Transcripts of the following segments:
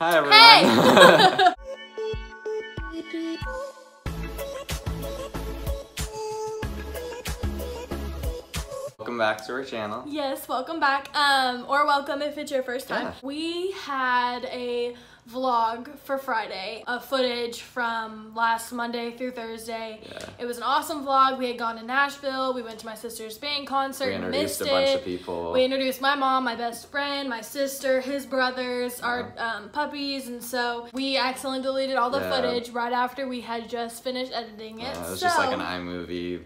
Hi everyone. Hey! Welcome back to our channel. Yes, welcome back. Or welcome if it's your first time. Yeah. We had a vlog for Friday of footage from last Monday through Thursday. Yeah. It was an awesome vlog. We had gone to Nashville. We went to my sister's band concert. We introduced missed a bunch it. of people. We introduced my mom, my best friend, my sister, his brothers, our puppies, and so we accidentally deleted all the footage right after we had just finished editing it. It was just like an iMovie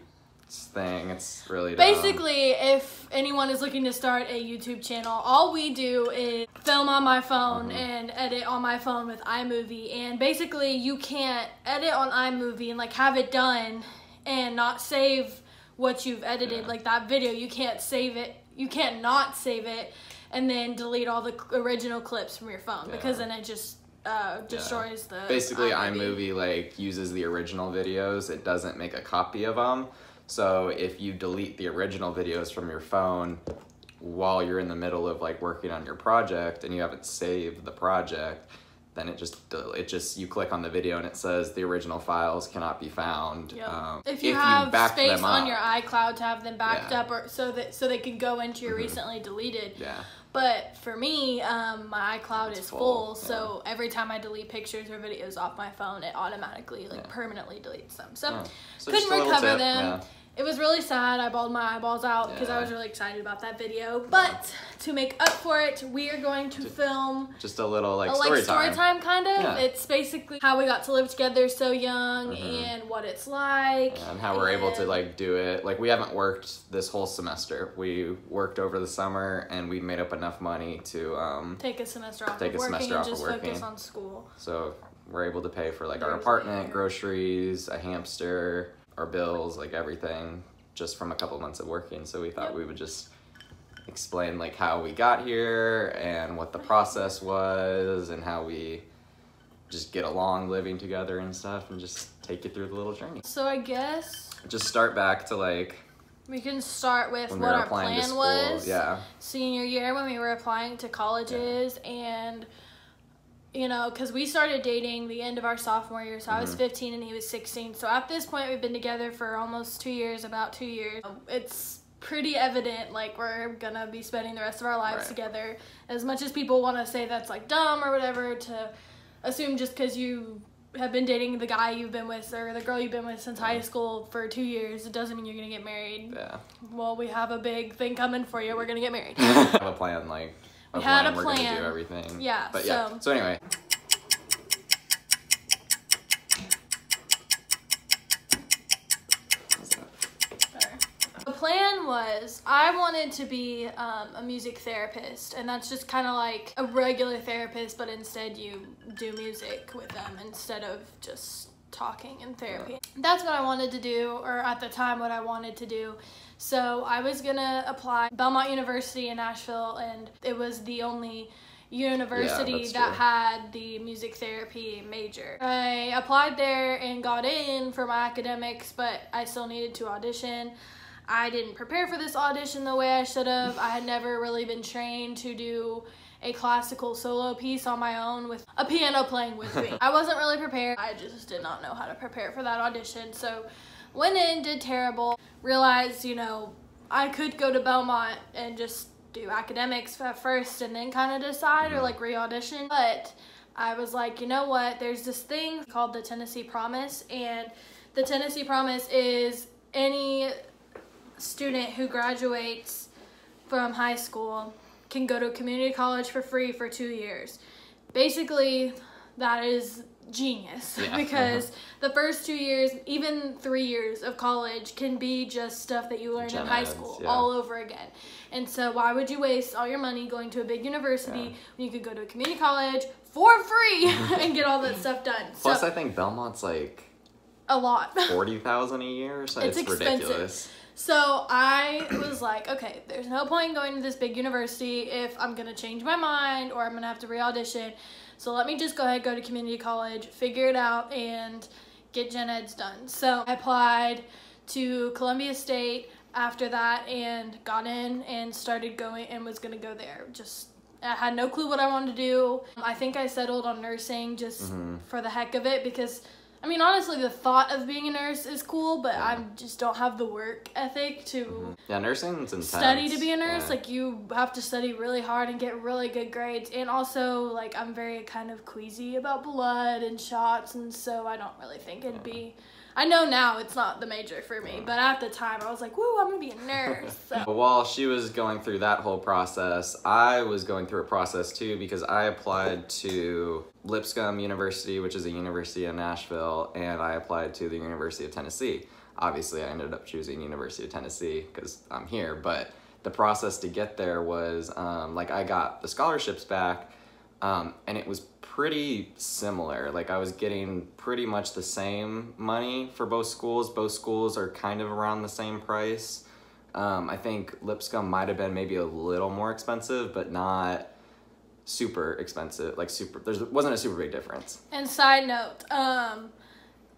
thing. It's really dumb. Basically, if anyone is looking to start a YouTube channel, all we do is film on my phone and edit on my phone with iMovie. And basically, you can't edit on iMovie and like have it done and not save what you've edited, like that video. You can't save it. You can't not save it and then delete all the original clips from your phone because then it just destroys the Basically, iMovie like uses the original videos. It doesn't make a copy of them. So if you delete the original videos from your phone while you're in the middle of like working on your project and you haven't saved the project, then it just you click on the video and it says the original files cannot be found. Yep. If you have back space them on up. your iCloud to have them backed up, or so they can go into your recently deleted. Yeah. But for me, my iCloud is full, yeah. so every time I delete pictures or videos off my phone, it automatically permanently deletes them. So So couldn't just a little recover tip, them. yeah. It was really sad. I bawled my eyeballs out because I was really excited about that video. But to make up for it, we are going to film Just a little like story time kind of. Yeah. It's basically how we got to live together so young and what it's like. And how we're able to like do it. Like we haven't worked this whole semester. We worked over the summer and we made up enough money to take a semester off take of a working semester and off of just working. focus on school. So we're able to pay for like our apartment, groceries, a hamster, our bills, like everything, just from a couple months of working. So we thought we would just explain like how we got here and what the process was and how we just get along living together and stuff and just take you through the little journey. So I guess Just start back to like we can start with when what we were our applying to plan school. was. Yeah. Senior year when we were applying to colleges and you know, because we started dating the end of our sophomore year, so I was 15 and he was 16. So at this point, we've been together for almost 2 years, about 2 years. It's pretty evident, like, we're gonna be spending the rest of our lives together. As much as people want to say that's, like, dumb or whatever, to assume just because you have been dating the guy you've been with or the girl you've been with since high school for 2 years, it doesn't mean you're gonna get married. Yeah. Well, we have a big thing coming for you. We're gonna get married. Have a plan, like We had a we're gonna plan. do everything. Yeah, But yeah. So anyway. The plan was I wanted to be a music therapist, and that's just kind of like a regular therapist, but instead you do music with them instead of just talking in therapy. That's what I wanted to do, or at the time what I wanted to do. So I was gonna apply Belmont University in Nashville, and it was the only university that had the music therapy major. I applied there and got in for my academics, but I still needed to audition. I didn't prepare for this audition the way I should have. I had never really been trained to do a classical solo piece on my own with a piano playing with me. I wasn't really prepared. I just did not know how to prepare for that audition. So went in, did terrible, realized, you know, I could go to Belmont and just do academics at first and then kind of decide or like re-audition. But I was like, you know what, there's this thing called the Tennessee Promise, and the Tennessee Promise is any student who graduates from high school can go to community college for free for 2 years. Basically, that is genius because the first 2 years, even 3 years of college can be just stuff that you learned in high school all over again. And so why would you waste all your money going to a big university when you could go to a community college for free and get all that stuff done? Plus, so, I think Belmont's like a lot. $40,000 a year or so. It's expensive. ridiculous. So I was like, okay, there's no point in going to this big university if I'm going to change my mind or I'm going to have to re-audition. So let me just go ahead, go to community college, figure it out, and get gen eds done. So I applied to Columbia State after that and got in and started going and was going to go there. Just I had no clue what I wanted to do. I think I settled on nursing just for the heck of it because, I mean, honestly, the thought of being a nurse is cool, but I just don't have the work ethic to Yeah, nursing's intense. study to be a nurse. Yeah. Like, you have to study really hard and get really good grades. And also, like, I'm very kind of queasy about blood and shots, and so I don't really think it'd be... I know now it's not the major for me, but at the time I was like, woo, I'm gonna be a nurse. So. While she was going through that whole process, I was going through a process too because I applied to Lipscomb University, which is a university in Nashville, and I applied to the University of Tennessee. Obviously, I ended up choosing University of Tennessee because I'm here, but the process to get there was, like, I got the scholarships back, and it was pretty similar. Like, I was getting pretty much the same money for both schools. Both schools are kind of around the same price. I think Lipscomb might have been maybe a little more expensive, but not super expensive. Like, there wasn't a super big difference. And side note,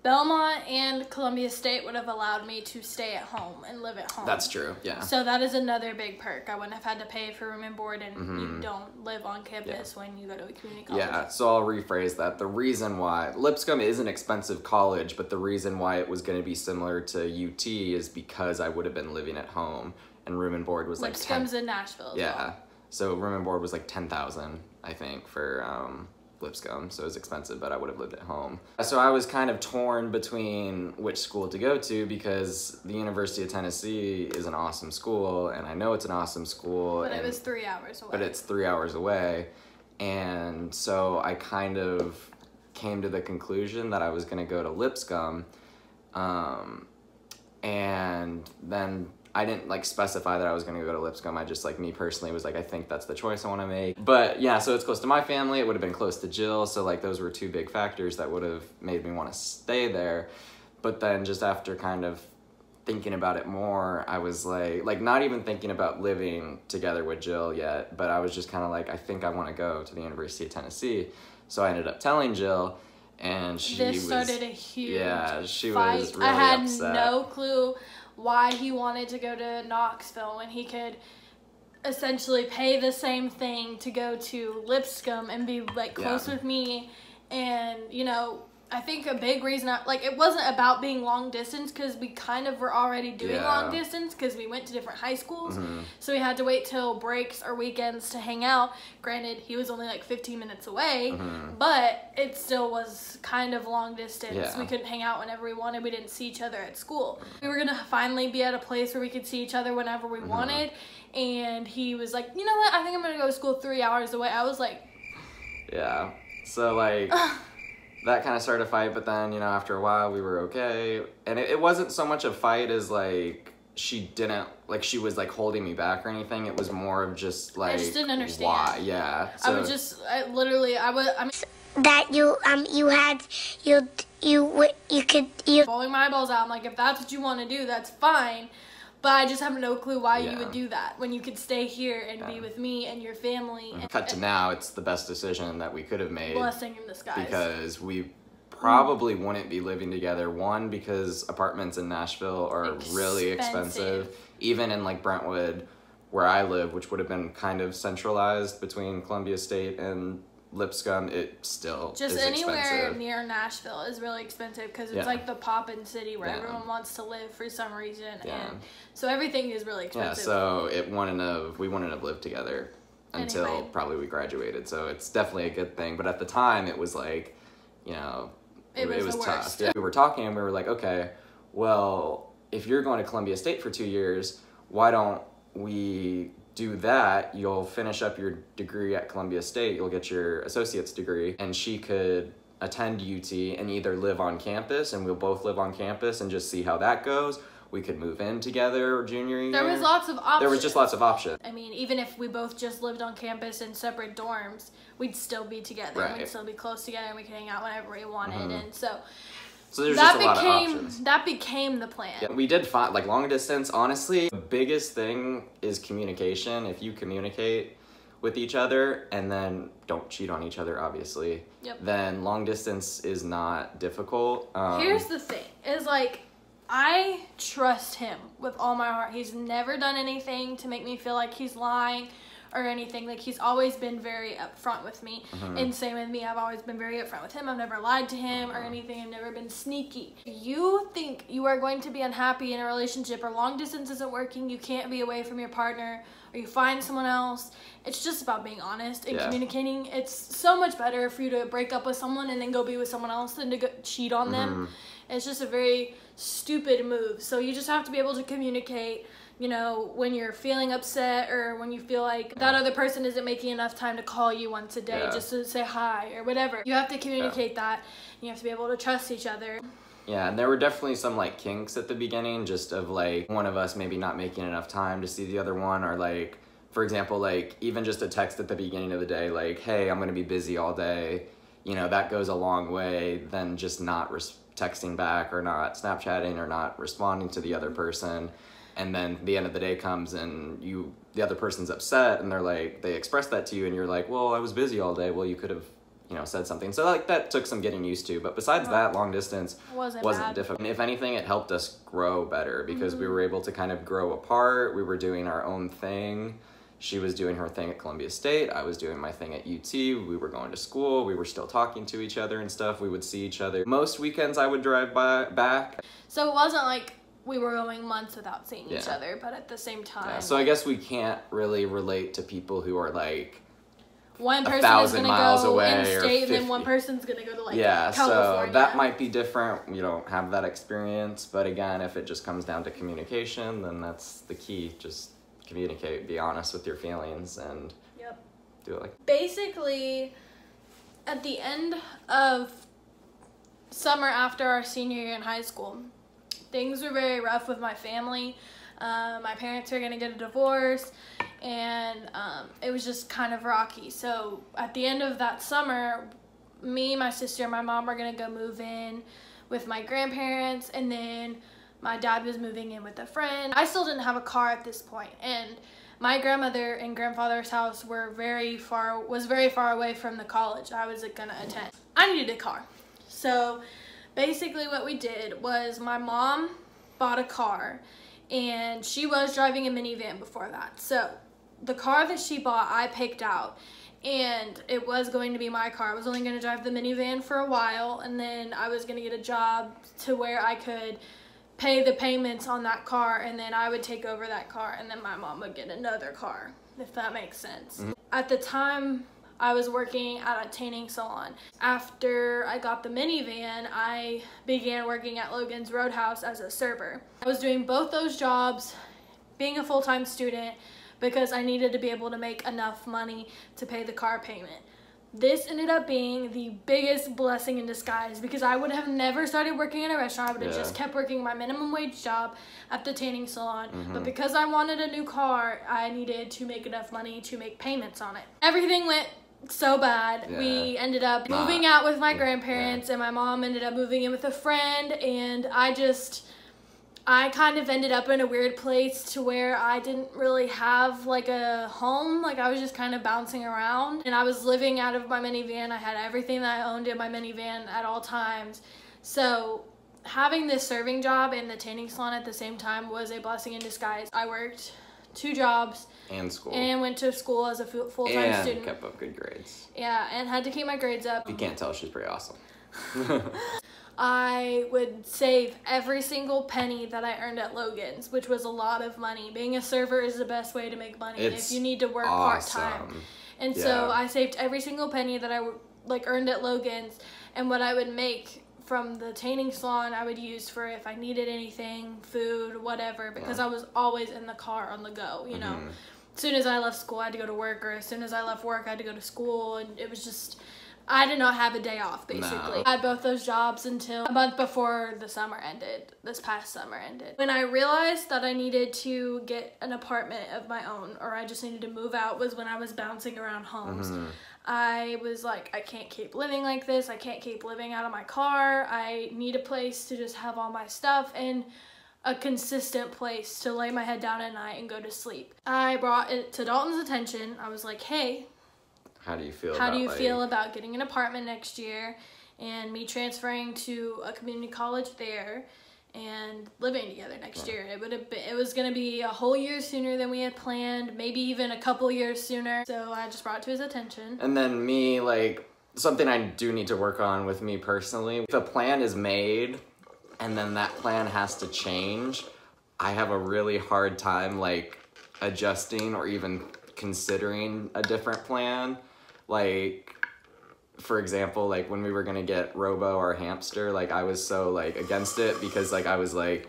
Belmont and Columbia State would have allowed me to stay at home and live at home. That's true, yeah. So that is another big perk. I wouldn't have had to pay for room and board, and you don't live on campus when you go to a community college. Yeah, so I'll rephrase that. The reason why Lipscomb is an expensive college, but the reason why it was going to be similar to UT is because I would have been living at home, and room and board was like Lipscomb's in Nashville as yeah, well. So room and board was like $10,000, I think, for Lipscomb, so it was expensive, but I would have lived at home. So I was kind of torn between which school to go to because the University of Tennessee is an awesome school, and I know it's an awesome school. But it was 3 hours away. But it's 3 hours away, and so I kind of came to the conclusion that I was going to go to Lipscomb, and then I didn't like specify that I was going to go to Lipscomb. I just, like, me personally was like, I think that's the choice I want to make. But yeah, so it's close to my family. It would have been close to Jill. So, like, those were two big factors that would have made me want to stay there. But then just after kind of thinking about it more, I was like not even thinking about living together with Jill yet, but I was just kind of like, I think I want to go to the University of Tennessee. So I ended up telling Jill, and This started a huge she fight. was really I had upset. no clue why he wanted to go to Knoxville when he could essentially pay the same thing to go to Lipscomb and be, like, close with me. And, you know, I think a big reason, it wasn't about being long distance because we kind of were already doing long distance because we went to different high schools. So we had to wait till breaks or weekends to hang out. Granted, he was only like 15 minutes away, but it still was kind of long distance. Yeah. We couldn't hang out whenever we wanted. We didn't see each other at school. We were going to finally be at a place where we could see each other whenever we wanted. And he was like, you know what? I think I'm going to go to school 3 hours away. I was like... Yeah. So, like... that kind of started a fight, but then, you know, after a while we were okay. And it wasn't so much a fight as, like, she was, like, holding me back or anything. It was more of just, like... I just didn't understand. Why, yeah. So, that you could bawling my eyeballs out. I'm like, if that's what you want to do, that's fine. But I just have no clue why you would do that when you could stay here and be with me and your family. And cut to now, it's the best decision that we could have made. Blessing in disguise. Because we probably wouldn't be living together. One, because apartments in Nashville are really expensive. Even in, like, Brentwood, where I live, which would have been kind of centralized between Columbia State and Lipscomb, it still just is anywhere expensive. Near Nashville is really expensive because it's like the poppin' city where everyone wants to live for some reason, and so everything is really expensive. Yeah, so we wouldn't have lived together until probably we graduated. So it's definitely a good thing. But at the time, it was like, you know, it was tough. Yeah, we were talking and we were like, okay, well, if you're going to Columbia State for 2 years, why don't we do that? You'll finish up your degree at Columbia State, you'll get your associate's degree, and she could attend UT and either live on campus, and we'll both live on campus and just see how that goes. We could move in together junior year. There was lots of options. There was just lots of options. I mean, even if we both just lived on campus in separate dorms, we'd still be together. Right. We'd still be close together, and we could hang out whenever we wanted. And so there's just a lot of options. That became the plan. Yeah, we did find, like, long distance, honestly, the biggest thing is communication. If you communicate with each other and then don't cheat on each other, obviously, then long distance is not difficult. Here's the thing, is, like, I trust him with all my heart. He's never done anything to make me feel like he's lying or anything. Like, he's always been very upfront with me. And same with me, I've always been very upfront with him. I've never lied to him or anything. I've never been sneaky. You think you are going to be unhappy in a relationship, or long distance isn't working, you can't be away from your partner, or you find someone else. It's just about being honest and communicating. It's so much better for you to break up with someone and then go be with someone else than to go cheat on them. It's just a very stupid move. So you just have to be able to communicate, you know, when you're feeling upset, or when you feel like that other person isn't making enough time to call you once a day just to say hi or whatever. You have to communicate that. You have to be able to trust each other. Yeah, and there were definitely some like kinks at the beginning, just of like one of us maybe not making enough time to see the other one, or like, for example, like even just a text at the beginning of the day, like, hey, I'm gonna be busy all day. You know, that goes a long way than just not texting back, or not Snapchatting, or not responding to the other person. And then the end of the day comes and the other person's upset, and they're like, they express that to you, and you're like, well, I was busy all day. Well, you could have, you know, said something. So like that took some getting used to, but besides that, long distance wasn't difficult. And if anything, it helped us grow better, because we were able to kind of grow apart. We were doing our own thing. She was doing her thing at Columbia State. I was doing my thing at UT. We were going to school. We were still talking to each other and stuff. We would see each other. Most weekends I would drive back. So it wasn't like we were going months without seeing each other, but at the same time. Yeah, so I guess we can't really relate to people who are like one person 1,000 is going miles to go away, in-state, and then one person's going to go to like California. So that might be different. We don't have that experience, but again, if it just comes down to communication, then that's the key. Just communicate, be honest with your feelings, and do it like. Basically, at the end of summer after our senior year in high school, things were very rough with my family. My parents were gonna get a divorce, and it was just kind of rocky. So at the end of that summer, me, my sister, and my mom were gonna go move in with my grandparents, and then my dad was moving in with a friend. I still didn't have a car at this point, and my grandmother and grandfather's house was very far away from the college I was gonna attend. I needed a car. So basically what we did was my mom bought a car, and she was driving a minivan before that. So the car that she bought, I picked out, and it was going to be my car. I was only going to drive the minivan for a while, and then I was going to get a job to where I could pay the payments on that car, and then I would take over that car, and then my mom would get another car, if that makes sense. At the time, I was working at a tanning salon. After I got the minivan, I began working at Logan's Roadhouse as a server. I was doing both those jobs, being a full-time student, because I needed to be able to make enough money to pay the car payment. This ended up being the biggest blessing in disguise, because I would have never started working in a restaurant. I would have just kept working my minimum wage job at the tanning salon. But because I wanted a new car, I needed to make enough money to make payments on it. Everything went so bad. We ended up moving out with my grandparents, and my mom ended up moving in with a friend, and I kind of ended up in a weird place to where I didn't really have like a home. Like, I was just kind of bouncing around, and I was living out of my minivan. I had everything that I owned in my minivan at all times. So having this serving job and the tanning salon at the same time was a blessing in disguise. I worked 2 jobs and school, and went to school as a full-time student, and kept up good grades. Yeah, and had to keep my grades up. If you can't tell, she's pretty awesome. I would save every single penny that I earned at Logan's, which was a lot of money. Being a server is the best way to make money if you need to work part-time. And so I saved every single penny that I earned at Logan's, and what I would make from the tanning salon I would use for if I needed anything, food, whatever, because I was always in the car on the go, you know. As soon as I left school, I had to go to work, or as soon as I left work, I had to go to school, and it was just, I did not have a day off, basically. I had both those jobs until a month before the summer ended, this past summer ended. When I realized that I needed to get an apartment of my own, or I just needed to move out, was when I was bouncing around homes. I was like, I can't keep living like this. I can't keep living out of my car. I need a place to just have all my stuff and a consistent place to lay my head down at night and go to sleep. I brought it to Dalton's attention. I was like, hey, how do you feel about getting an apartment next year and me transferring to a community college there and living together next year. It was gonna be a whole year sooner than we had planned, maybe even a couple years sooner. So I just brought it to his attention. And then me, like, something I do need to work on with me personally, if a plan is made and then that plan has to change, I have a really hard time, like, adjusting or even considering a different plan. Like, for example, like when we were gonna get Robo, our hamster, like I was so like against it because like I was like,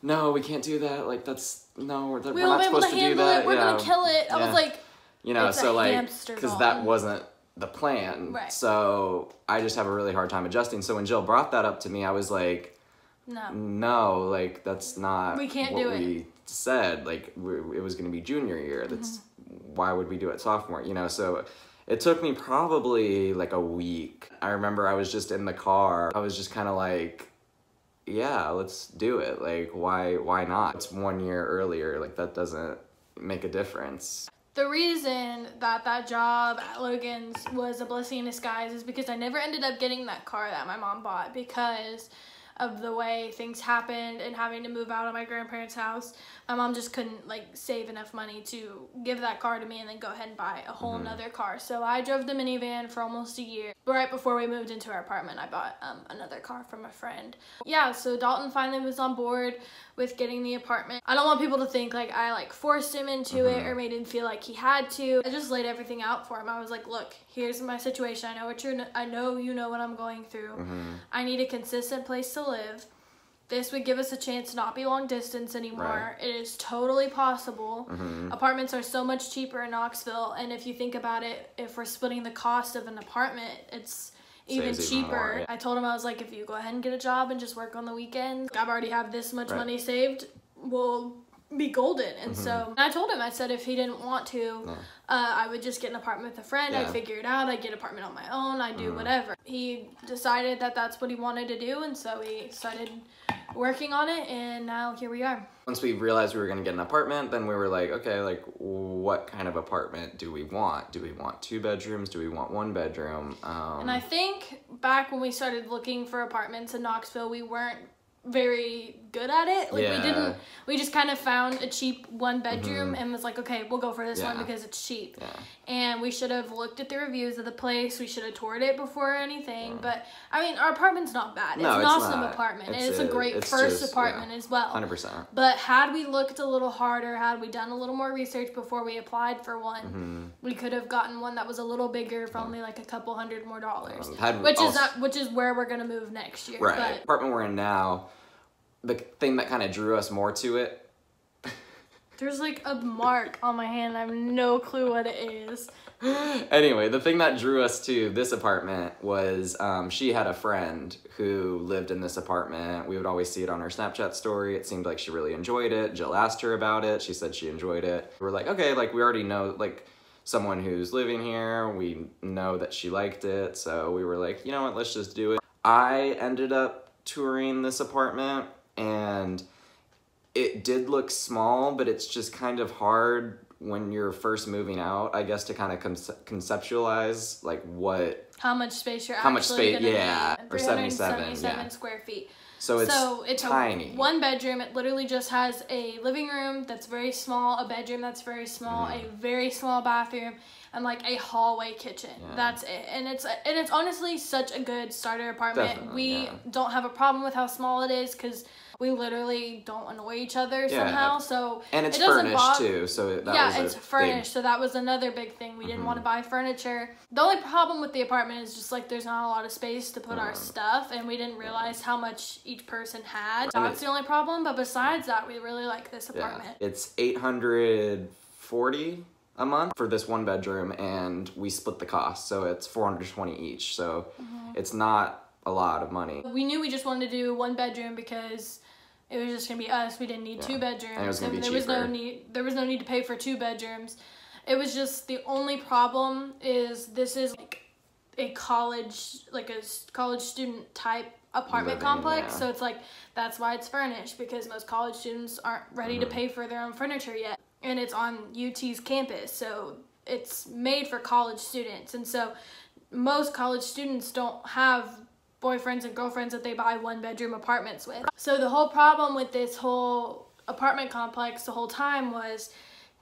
no, we can't do that. Like we're not supposed to do that. We're gonna kill it. I was like, you know, it's so a like hamster because that wasn't the plan. Right. So I just have a really hard time adjusting. So when Jill brought that up to me, I was like, no, like that's not we can't what do we it. said. Like it was gonna be junior year. That's why would we do it sophomore? You know, so. It took me probably like a week. I remember I was just in the car. I was just kind of like, yeah, let's do it. Like, why not? It's 1 year earlier. Like, that doesn't make a difference. The reason that job at Logan's was a blessing in disguise is because I never ended up getting that car that my mom bought because of the way things happened and having to move out of my grandparents' house. My mom just couldn't like save enough money to give that car to me and then go ahead and buy a whole nother car. So I drove the minivan for almost a year. Right before we moved into our apartment, I bought another car from a friend. Yeah, so Dalton finally was on board with getting the apartment. I don't want people to think like I like forced him into it or made him feel like he had to. I just laid everything out for him. I was like, look, here's my situation. I know you know what I'm going through. I need a consistent place to live. This would give us a chance to not be long distance anymore. Right. It is totally possible. Apartments are so much cheaper in Knoxville, and if you think about it, if we're splitting the cost of an apartment, it's even cheaper. More, yeah. I told him, I was like, if you go ahead and get a job and just work on the weekends, I already have this much money saved, we'll be golden. And so I told him, I said if he didn't want to, I would just get an apartment with a friend. I'd figure it out. I'd get an apartment on my own. I'd do whatever. He decided that that's what he wanted to do, and so we started working on it, and now here we are. Once we realized we were going to get an apartment, then we were like, okay, like what kind of apartment do we want? Do we want 2 bedrooms? Do we want 1 bedroom? And I think back when we started looking for apartments in Knoxville, we weren't very good at it. Like we just kind of found a cheap 1 bedroom and was like, okay, we'll go for this one because it's cheap. And we should have looked at the reviews of the place. We should have toured it before anything. But I mean, our apartment's not bad. It's an awesome apartment. It's a great first apartment as well. 100%. But had we looked a little harder, had we done a little more research before we applied for one, we could have gotten one that was a little bigger for only like a couple $100 more, which is where we're gonna move next year. Right. But the apartment we're in now, the thing that kind of drew us more to it. There's like a mark on my hand. I have no clue what it is. Anyway, the thing that drew us to this apartment was she had a friend who lived in this apartment. We would always see it on her Snapchat story. It seemed like she really enjoyed it. Jill asked her about it. She said she enjoyed it. We were like, okay, like we already know like someone who's living here. We know that she liked it. So we were like, you know what, let's just do it. I ended up touring this apartment, and it did look small, but it's just kind of hard when you're first moving out, I guess, to kind of conceptualize like how much space you're actually gonna need. Or 377 square feet. So it's tiny. 1 bedroom. It literally just has a living room that's very small, a bedroom that's very small, a very small bathroom, and like a hallway kitchen. That's it. And it's honestly such a good starter apartment. Definitely, we don't have a problem with how small it is because we literally don't annoy each other somehow. So and it's furnished too. So it's furnished. So that was another big thing. We didn't want to buy furniture. The only problem with the apartment is just like there's not a lot of space to put our stuff, and we didn't realize how much each person had. That's the only problem. But besides that, we really like this apartment. It's $840 a month for this 1 bedroom, and we split the cost, so it's $420 each. So it's not a lot of money. We knew we just wanted to do 1 bedroom because it was just gonna be us. We didn't need 2 bedrooms. And it was gonna be there was no need to pay for 2 bedrooms. It was just the only problem is this is like a college student type apartment complex. So it's like that's why it's furnished, because most college students aren't ready to pay for their own furniture yet. And it's on UT's campus, so it's made for college students. And so most college students don't have boyfriends and girlfriends that they buy 1-bedroom apartments with. So the whole problem with this whole apartment complex the whole time was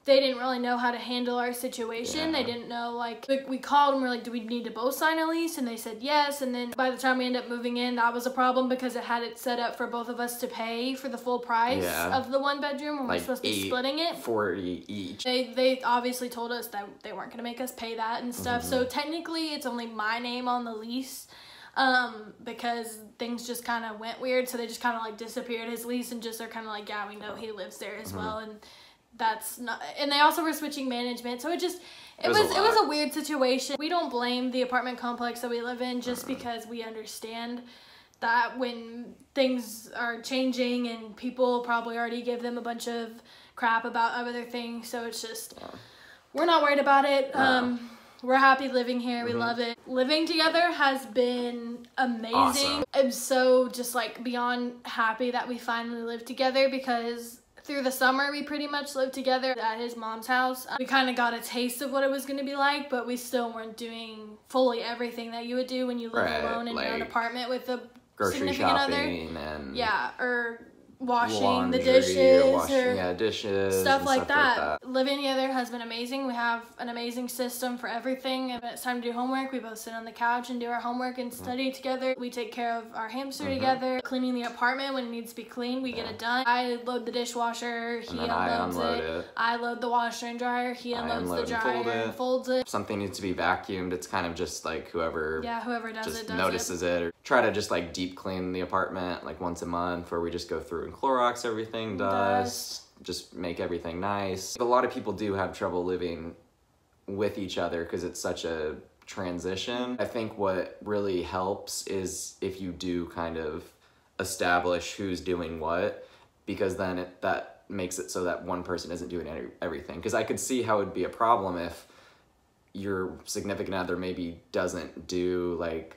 they didn't really know how to handle our situation. They didn't know, like, we called and we're like, do we need to both sign a lease? And they said yes. And then by the time we ended up moving in, that was a problem because it had it set up for both of us to pay for the full price of the 1-bedroom when we're supposed to be splitting it. $40 each. They obviously told us that they weren't gonna make us pay that and stuff. So technically it's only my name on the lease. Because things just kind of went weird, so they just kind of like disappeared his lease and just are kind of like, yeah, we know he lives there as well, and that's not. And they also were switching management, so it was a weird situation. We don't blame the apartment complex that we live in just because we understand that when things are changing and people probably already give them a bunch of crap about other things, so it's just we're not worried about it. We're happy living here. We love it. Living together has been amazing. Awesome. I'm so just like beyond happy that we finally live together, because through the summer we pretty much lived together at his mom's house. We kind of got a taste of what it was going to be like, but we still weren't doing fully everything that you would do when you live alone in your own apartment with a significant other. And or washing the laundry, dishes or dishes, stuff like that. Living together has been amazing. We have an amazing system for everything. If it's time to do homework, we both sit on the couch and do our homework and study together. We take care of our hamster together. Cleaning the apartment when it needs to be cleaned, we get it done. I load the dishwasher, he unloads it. I load the washer and dryer, he unloads the dryer and folds it. If something needs to be vacuumed, it's kind of just like whoever does notices it. Or try to just like deep clean the apartment like once a month, where we just go through and Clorox everything, dust, just make everything nice. A lot of people do have trouble living with each other because it's such a transition. I think what really helps is if you do kind of establish who's doing what, because then that makes it so that one person isn't doing everything. Because I could see how it would be a problem if your significant other maybe doesn't do like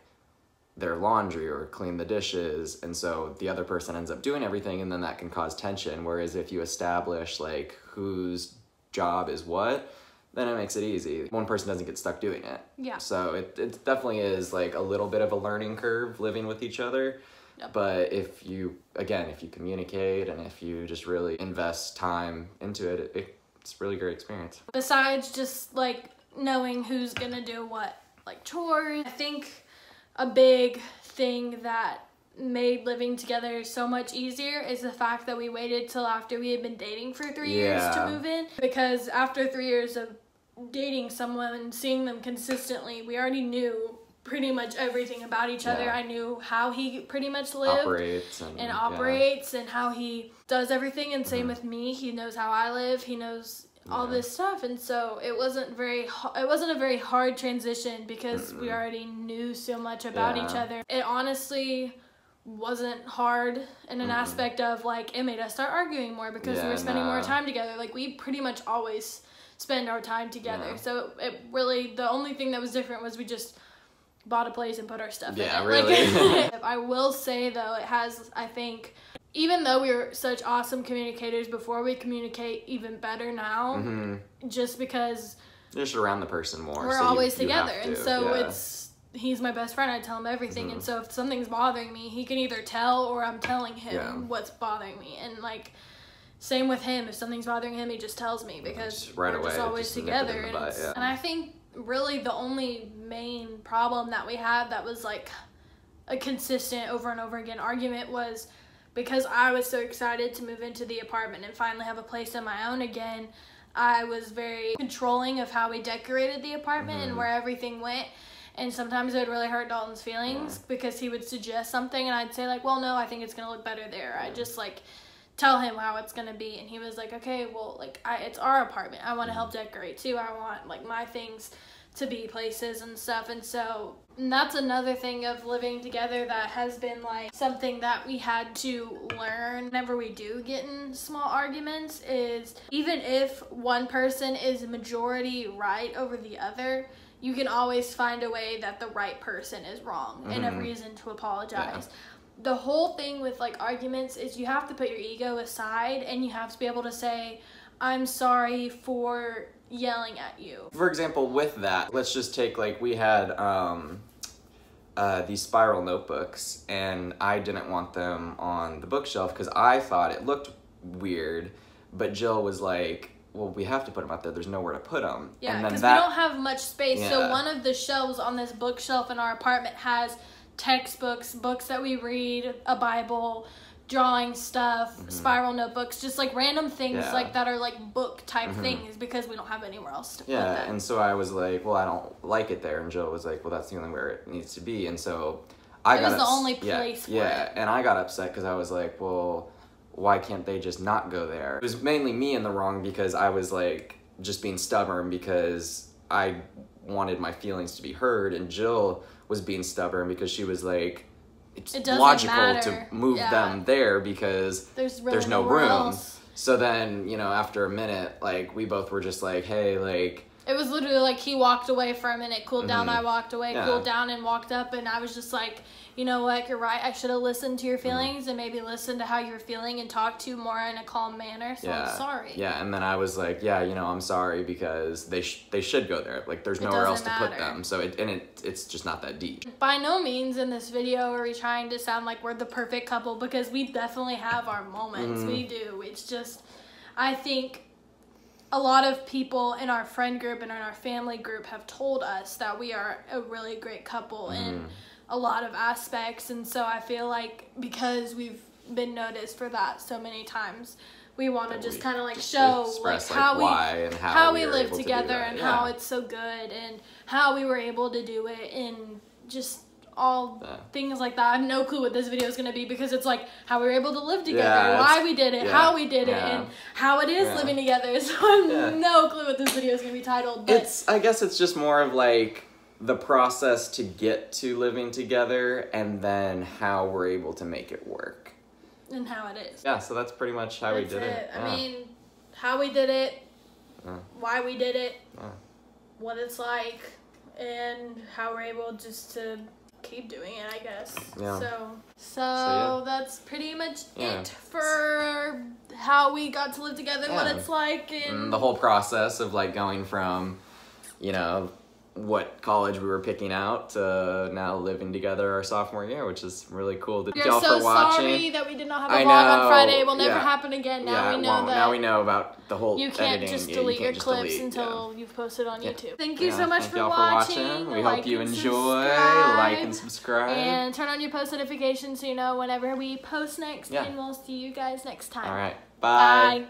their laundry or clean the dishes, and so the other person ends up doing everything, and then that can cause tension. Whereas if you establish like whose job is what, then it makes it easy. One person doesn't get stuck doing it. Yeah. So it definitely is like a little bit of a learning curve living with each other. Yep. But if you communicate and if you just really invest time into it, it's a really great experience. Besides just like knowing who's gonna do what, like chores, I think a big thing that made living together so much easier is the fact that we waited till after we had been dating for 3 years to move in. Because after 3 years of dating someone and seeing them consistently, we already knew pretty much everything about each other. I knew how he pretty much lived operates and how he does everything, and same with me. He knows how I live. He knows all this stuff, and so it wasn't a very hard transition because we already knew so much about each other. It honestly wasn't hard in an aspect of like it made us start arguing more because we were spending more time together. Like we pretty much always spend our time together. So it really, the only thing that was different was we just bought a place and put our stuff in it. Really. Like, I will say though, it has, I think, even though we were such awesome communicators before, we communicate even better now, just because you're just around the person more. We're always together, and so he's my best friend. I tell him everything, and so if something's bothering me, he can either tell or I'm telling him what's bothering me. And like same with him, if something's bothering him, he just tells me because we're just always together. And I think really the only main problem that we had that was like a consistent over and over again argument was because I was so excited to move into the apartment and finally have a place of my own again. I was very controlling of how we decorated the apartment and where everything went. And sometimes it would really hurt Dalton's feelings because he would suggest something and I'd say like, well, no, I think it's going to look better there. I just like tell him how it's going to be. And he was like, okay, well, like it's our apartment. I want to help decorate too. I want like my things to be places and stuff. And so that's another thing of living together that has been like something that we had to learn whenever we do get in small arguments is even if one person is majority right over the other, you can always find a way that the right person is wrong and a reason to apologize. The whole thing with like arguments is you have to put your ego aside and you have to be able to say, I'm sorry for yelling at you. For example, with that, let's just take like we had these spiral notebooks, and I didn't want them on the bookshelf because I thought it looked weird, but Jill was like, well, we have to put them out there. There's nowhere to put them. Yeah, because we don't have much space. So one of the shelves on this bookshelf in our apartment has textbooks, books that we read, a Bible, drawing stuff, spiral notebooks, just like random things like that are like book type things because we don't have anywhere else to put them. Yeah, and so I was like, well, I don't like it there. And Jill was like, well, that's the only where it needs to be. And so it was the only place for it. Yeah, and I got upset because I was like, well, why can't they just not go there? It was mainly me in the wrong because I was like just being stubborn because I wanted my feelings to be heard, and Jill was being stubborn because she was like, it's logical to move them there because there's no room. So then, you know, after a minute, like, we both were just like, hey, like... It was literally like he walked away for a minute, cooled down, I walked away, cooled down, and walked up, and I was just like, you know what, you're right, I should have listened to your feelings and maybe listened to how you were feeling and talked to you more in a calm manner, so I'm sorry. Yeah, and then I was like, yeah, you know, I'm sorry because they should go there. Like, there's nowhere else to put them, so it's just not that deep. By no means in this video are we trying to sound like we're the perfect couple because we definitely have our moments, we do. It's just, I think... a lot of people in our friend group and in our family group have told us that we are a really great couple in a lot of aspects, and so I feel like because we've been noticed for that so many times, we want to just kind of like show like how we live together and how it's so good and how we were able to do it and just all things like that. I have no clue what this video is going to be because it's like how we were able to live together, why we did it, how we did it, and how it is living together. So I have no clue what this video is going to be titled. But I guess it's just more of like the process to get to living together and then how we're able to make it work. And how it is. Yeah, so that's pretty much how we did it. I mean, how we did it, why we did it, what it's like, and how we're able just to keep doing it, I guess. Yeah. So that's pretty much it for how we got to live together, what it's like, and the whole process of like going from, you know, what college we were picking out to now living together our sophomore year, which is really cool. Thank y'all for watching. Sorry that we did not have a vlog on Friday. It will never happen again. Now we know that. Now we know about the whole you can't editing. just delete your clips until you've posted on YouTube. Thank you so much for watching. We hope you enjoy. Like and subscribe. And turn on your post notifications so you know whenever we post next. And we'll see you guys next time. All right. Bye.